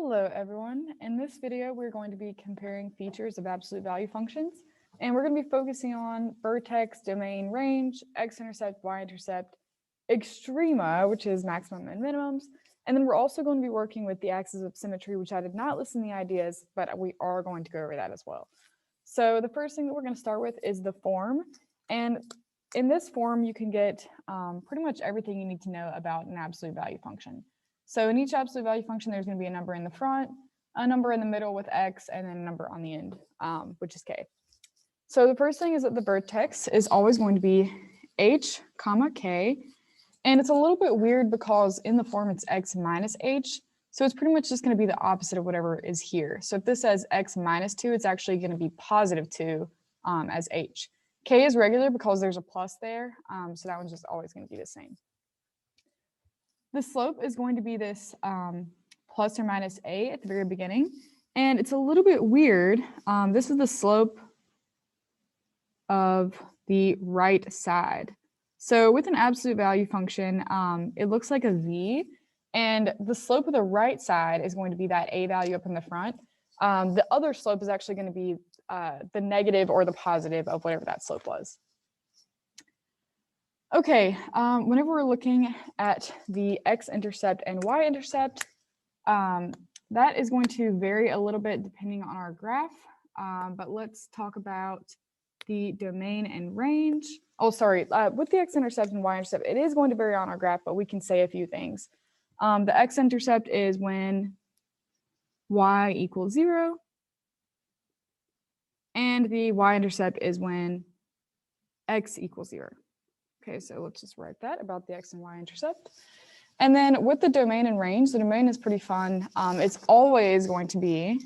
Hello everyone. In this video, we're going to be comparing features of absolute value functions, and we're going to be focusing on vertex, domain, range, x-intercept, y-intercept, extrema, which is maximum and minimums, and then we're also going to be working with the axis of symmetry, which I did not list in the ideas, but we are going to go over that as well. So the first thing that we're going to start with is the form, and in this form, you can get pretty much everything you need to know about an absolute value function. So in each absolute value function, there's going to be a number in the front, a number in the middle with x, and then a number on the end, which is k. So the first thing is that the vertex is always going to be h, comma, k. And it's a little bit weird because in the form it's x minus h. So it's pretty much just going to be the opposite of whatever is here. So if this says x minus 2, it's actually going to be positive 2 as h. K is regular because there's a plus there, so that one's just always going to be the same. The slope is going to be this plus or minus a at the very beginning, and it's a little bit weird. This is the slope of the right side. So with an absolute value function, it looks like a V, and the slope of the right side is going to be that a value up in the front. The other slope is actually going to be the negative or the positive of whatever that slope was. Okay, whenever we're looking at the x-intercept and y-intercept, that is going to vary a little bit depending on our graph, but let's talk about the domain and range. Oh, sorry, with the x-intercept and y-intercept, it is going to vary on our graph, but we can say a few things. The x-intercept is when y equals 0, and the y-intercept is when x equals 0. Okay, so let's just write that about the x and y-intercept. And then with the domain and range, the domain is pretty fun. It's always going to be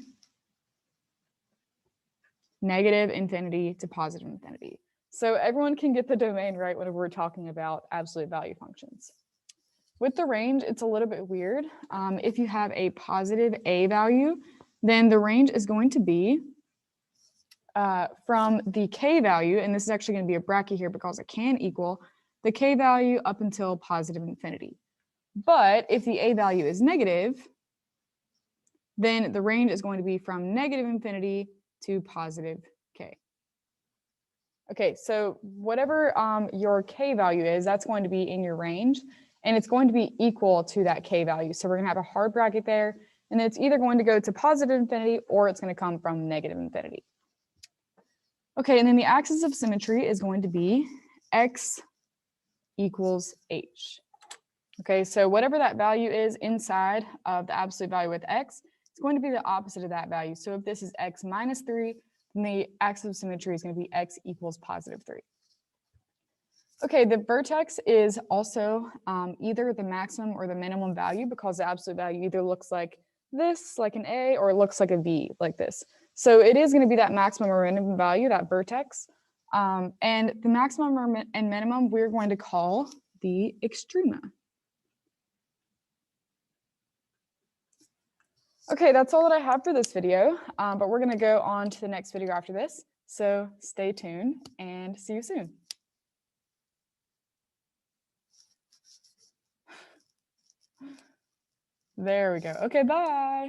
negative infinity to positive infinity. So everyone can get the domain right whenever we're talking about absolute value functions. With the range, it's a little bit weird. If you have a positive a value, then the range is going to be from the k value, and this is actually going to be a bracket here because it can equal the k value up until positive infinity. But if the a value is negative, then the range is going to be from negative infinity to positive k. Okay, so whatever your k value is, that's going to be in your range, and it's going to be equal to that k value. So we're going to have a hard bracket there, and it's either going to go to positive infinity or it's going to come from negative infinity. Okay, and then the axis of symmetry is going to be x equals h. Okay, so whatever that value is inside of the absolute value with x, it's going to be the opposite of that value. So if this is x minus 3, then the axis of symmetry is going to be x equals positive 3. Okay, the vertex is also either the maximum or the minimum value because the absolute value either looks like this, like an A, or it looks like a V, like this. So it is going to be that maximum or minimum value, that vertex. And the maximum and minimum we're going to call the extrema. Okay, that's all that I have for this video, but we're going to go on to the next video after this. So stay tuned and see you soon. There we go. Okay, bye.